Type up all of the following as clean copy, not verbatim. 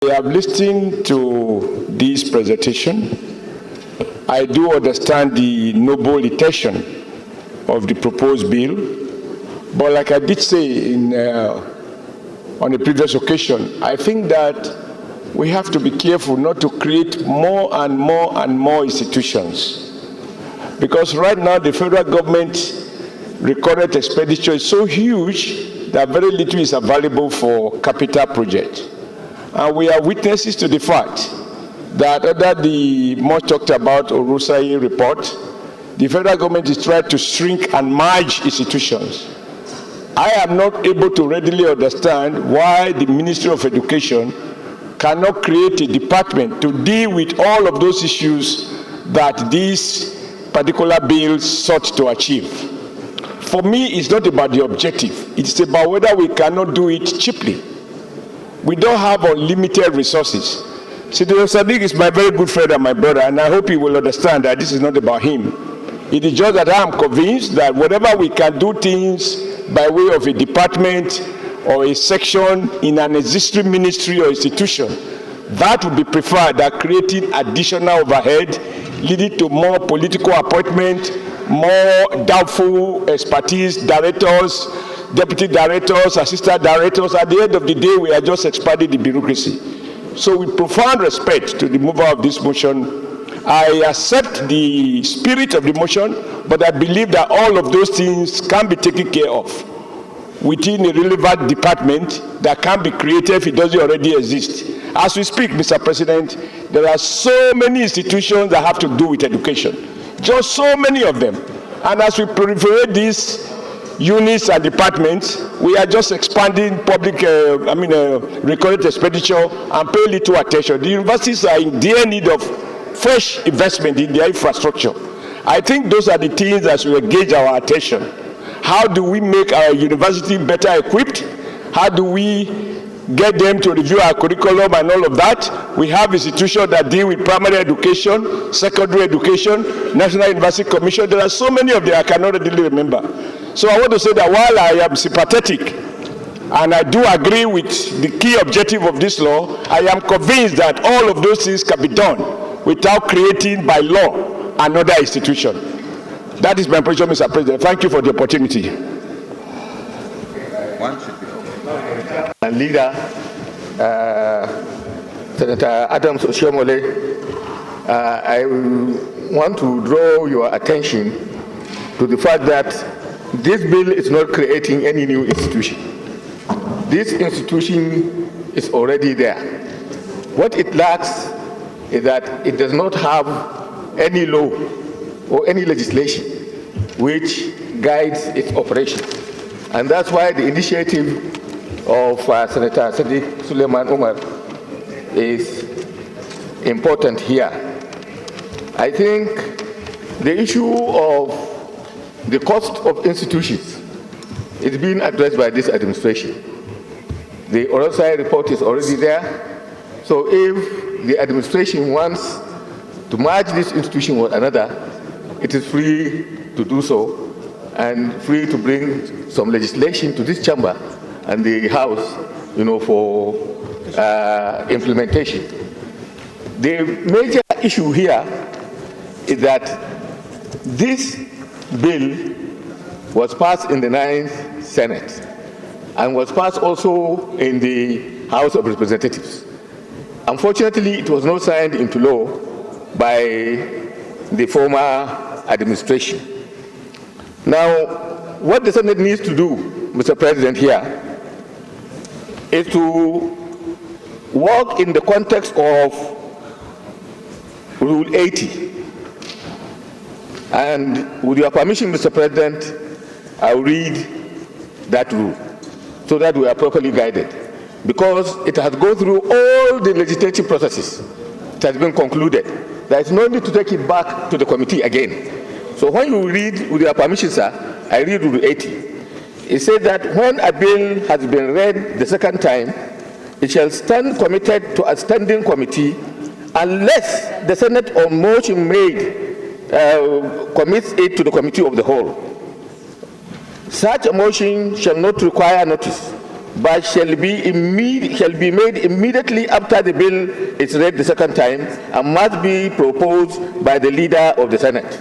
I have listened to this presentation. I do understand the noble intention of the proposed bill, but like I did say on a previous occasion, I think that we have to be careful not to create more and more institutions. Because right now the federal government recorded expenditure is so huge that very little is available for capital projects. And we are witnesses to the fact that under the much talked about Orosai report, the federal government is trying to shrink and merge institutions. I am not able to readily understand why the Ministry of Education cannot create a department to deal with all of those issues that this particular bill sought to achieve. For me, it's not about the objective. It's about whether we cannot do it cheaply. We don't have unlimited resources. Senator Sadiq is my very good friend and my brother, and I hope he will understand that this is not about him. It is just that I am convinced that whatever we can do things by way of a department or a section in an existing ministry or institution, that would be preferred than creating additional overhead, leading to more political appointment, more doubtful expertise, directors, deputy directors, assistant directors. At the end of the day, we are just expanding the bureaucracy. So with profound respect to the mover of this motion, I accept the spirit of the motion, but I believe that all of those things can be taken care of within a relevant department that can be created if it doesn't already exist. As we speak, Mr. President, there are so many institutions that have to do with education, just so many of them. And as we proliferate these units and departments, we are just expanding public, recorded expenditure and pay little attention. The universities are in dire need of fresh investment in their infrastructure. I think those are the things that will engage our attention. How do we make our university better equipped? How do we get them to review our curriculum and all of that? We have institutions that deal with primary education, secondary education, National University Commission. There are so many of them I cannot really remember. So I want to say that while I am sympathetic and I do agree with the key objective of this law, I am convinced that all of those things can be done without creating by law another institution. That is my position, Mr. President. Thank you for the opportunity. And leader, Senator Adams Oshiomhole, I want to draw your attention to the fact that this bill is not creating any new institution. This institution is already there. What it lacks is that it does not have any law or any legislation which guides its operation. And that's why the initiative of Senator Sadiq Suleiman Umar is important here. I think the issue of the cost of institutions is being addressed by this administration. The Orosai report is already there. So if the administration wants to merge this institution with another, it is free to do so and free to bring some legislation to this chamber and the House, for implementation. The major issue here is that this bill was passed in the 9th Senate and was passed also in the House of Representatives. Unfortunately, it was not signed into law by the former administration. Now, what the Senate needs to do, Mr. President, here is to work in the context of Rule 80. And with your permission, Mr. President, I'll read that rule so that we are properly guided, because it has gone through all the legislative processes. It has been concluded. There is no need to take it back to the committee again. So when you read, with your permission, sir, I read Rule 80. It says that when a bill has been read the second time, it shall stand committed to a standing committee unless the Senate on motion made commits it to the committee of the whole. Such a motion shall not require notice but shall be made immediately after the bill is read the second time and must be proposed by the leader of the Senate.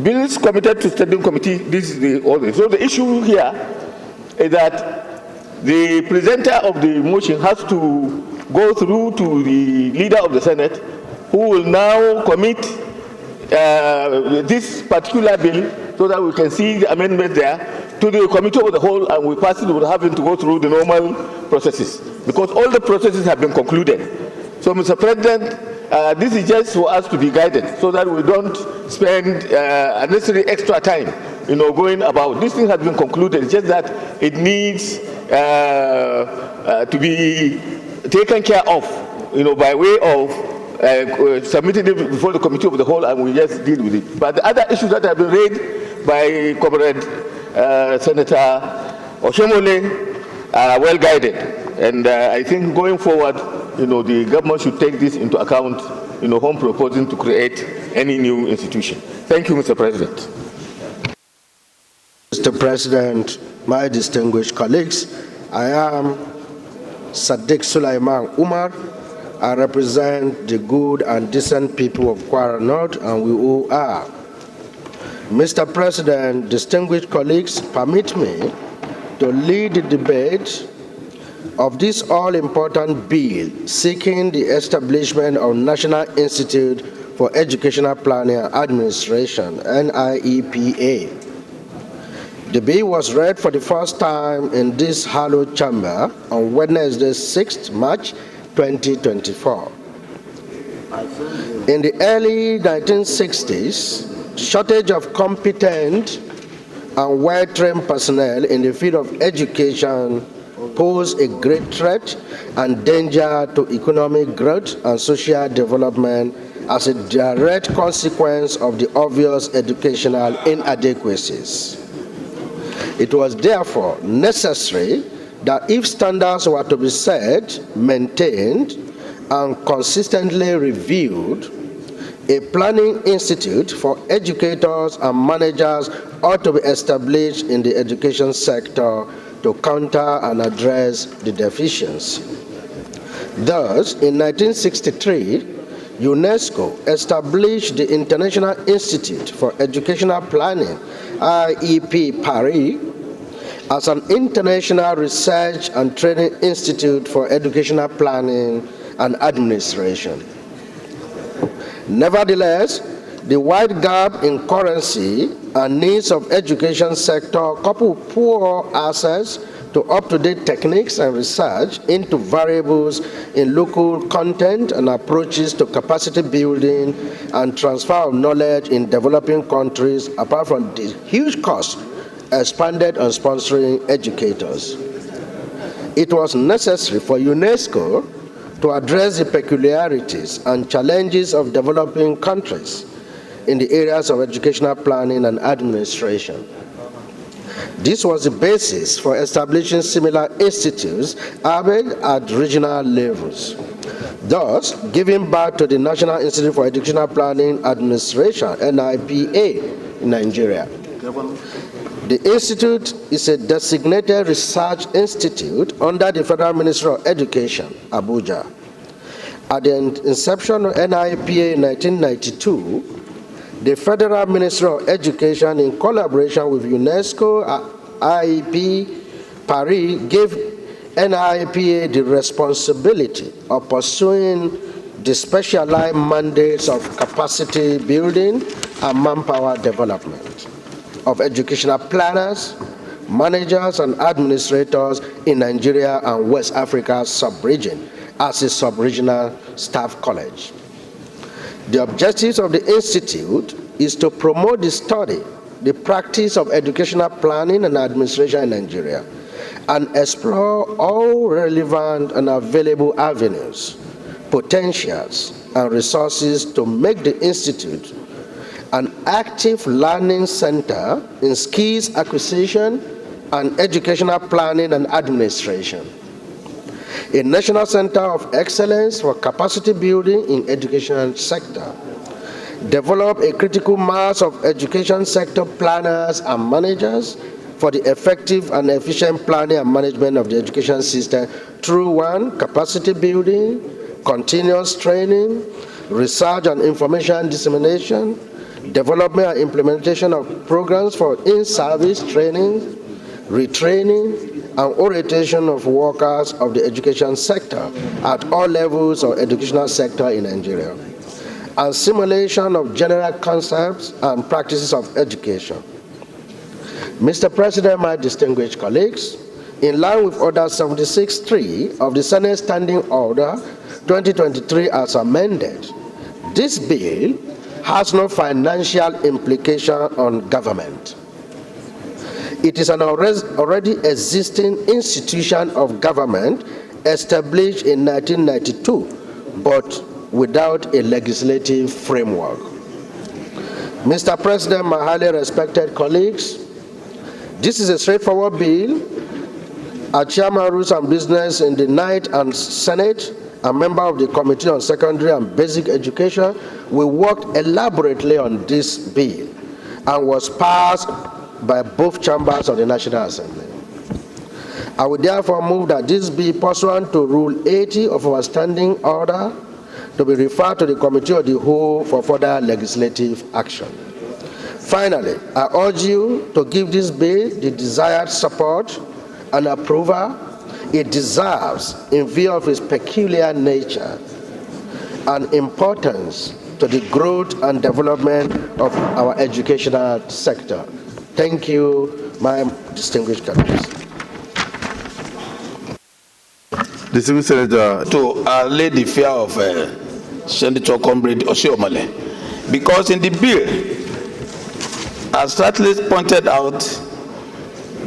Bills committed to standing committee, this is the order. So the issue here is that the presenter of the motion has to go through to the leader of the Senate, who will now commit this particular bill so that we can see the amendment there to the committee of the whole, and we pass it without having to go through the normal processes, because all the processes have been concluded. So, Mr. President, this is just for us to be guided so that we don't spend unnecessary extra time, going about. This thing has been concluded. It's just that it needs to be taken care of, by way of submitting it before the committee of the whole, and we just deal with it. But the other issues that have been raised by Comrade Senator Oshiomhole are well guided, and I think going forward, the government should take this into account, when proposing to create any new institution. Thank you, Mr. President. Mr. President, my distinguished colleagues, I am Sadiq Sulaiman Umar. I represent the good and decent people of Kwara North, and we all are. Mr. President, distinguished colleagues, permit me to lead the debate of this all-important bill seeking the establishment of National Institute for Educational Planning and Administration, NIEPA. The bill was read for the first time in this hallowed chamber on Wednesday, 6th March 2024. In the early 1960s, shortage of competent and well-trained personnel in the field of education posed a great threat and danger to economic growth and social development as a direct consequence of the obvious educational inadequacies. It was therefore necessary that if standards were to be set, maintained, and consistently reviewed, a planning institute for educators and managers ought to be established in the education sector to counter and address the deficiency. Thus, in 1963, UNESCO established the International Institute for Educational Planning, IEP Paris, as an international research and training institute for educational planning and administration. Nevertheless, the wide gap in currency and needs of education sector, coupled with poor access to up-to-date techniques and research into variables in local content and approaches to capacity building and transfer of knowledge in developing countries, apart from the huge cost expended on sponsoring educators. It was necessary for UNESCO to address the peculiarities and challenges of developing countries in the areas of educational planning and administration. This was the basis for establishing similar institutes, albeit at regional levels, thus giving birth to the National Institute for Educational Planning and Administration, NIPA, in Nigeria. The institute is a designated research institute under the Federal Ministry of Education, Abuja. At the inception of NIPA in 1992, the Federal Ministry of Education, in collaboration with UNESCO, IEP Paris, gave NIPA the responsibility of pursuing the specialized mandates of capacity building and manpower development of educational planners, managers, and administrators in Nigeria and West Africa sub-region as a sub-regional staff college. The objectives of the Institute is to promote the study, the practice of educational planning and administration in Nigeria, and explore all relevant and available avenues, potentials, and resources to make the Institute an active learning center in skills acquisition and educational planning and administration, a national center of excellence for capacity building in education sector, develop a critical mass of education sector planners and managers for the effective and efficient planning and management of the education system through 1, capacity building, continuous training, research and information dissemination, development and implementation of programs for in-service training, retraining, and orientation of workers of the education sector at all levels of educational sector in Nigeria, and simulation of general concepts and practices of education. Mr. President, my distinguished colleagues, in line with Order 76.3 of the Senate Standing Order 2023 as amended, this bill has no financial implication on government. It is an already existing institution of government established in 1992, but without a legislative framework. Mr. President, my highly respected colleagues, this is a straightforward bill. Our Chairman Rules and Business in the Ninth and Senate, a member of the Committee on Secondary and Basic Education, we worked elaborately on this bill and was passed by both chambers of the National Assembly. I would therefore move that this bill, pursuant to Rule 80 of our Standing Order, to be referred to the Committee of the Whole for further legislative action. Finally, I urge you to give this bill the desired support and approval it deserves in view of its peculiar nature and importance to the growth and development of our educational sector. Thank you, my distinguished colleagues. Distinguished Senator, to allay the fear of Senator Comrade Oshiomhole, because in the bill, as rightly pointed out,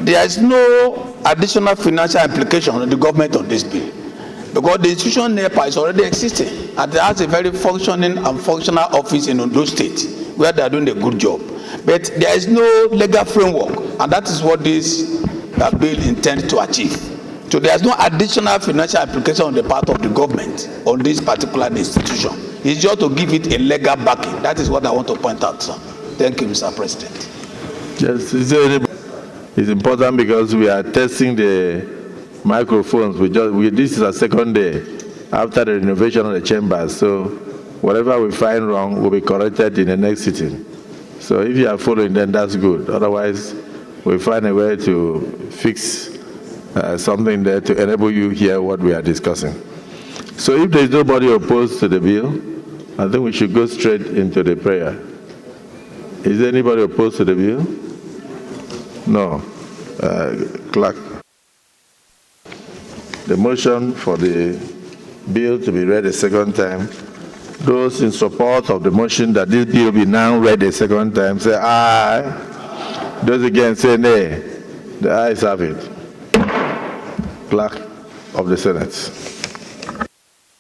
there is no additional financial implication on the government on this bill, because the institution NEPA is already existing and it has a very functioning and functional office in Ondo State where they are doing a good job. But there is no legal framework, and that is what this bill intends to achieve. So there is no additional financial implication on the part of the government on this particular institution. It's just to give it a legal backing. That is what I want to point out, sir. Thank you, Mr. President. Yes, it's important because we are testing the microphones. This is our second day after the renovation of the chambers. So whatever we find wrong will be corrected in the next sitting. So if you are following, then that's good. Otherwise, we'll find a way to fix something there to enable you hear what we are discussing. So if there is nobody opposed to the bill, I think we should go straight into the prayer. Is there anybody opposed to the bill? No. Clerk. The motion for the bill to be read a second time. Those in support of the motion that this bill be now read a second time, say aye. Those against say nay. The ayes have it. Clerk of the Senate.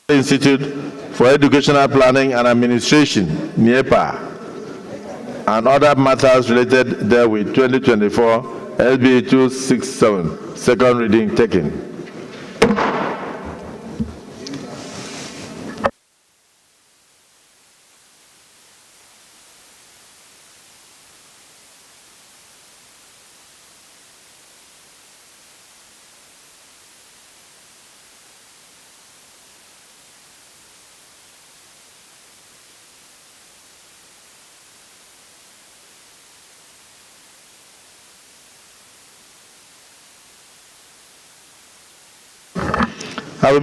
Institute for Educational Planning and Administration, NEPA, and other matters related therewith, 2024, SB 267, second reading taken. Have a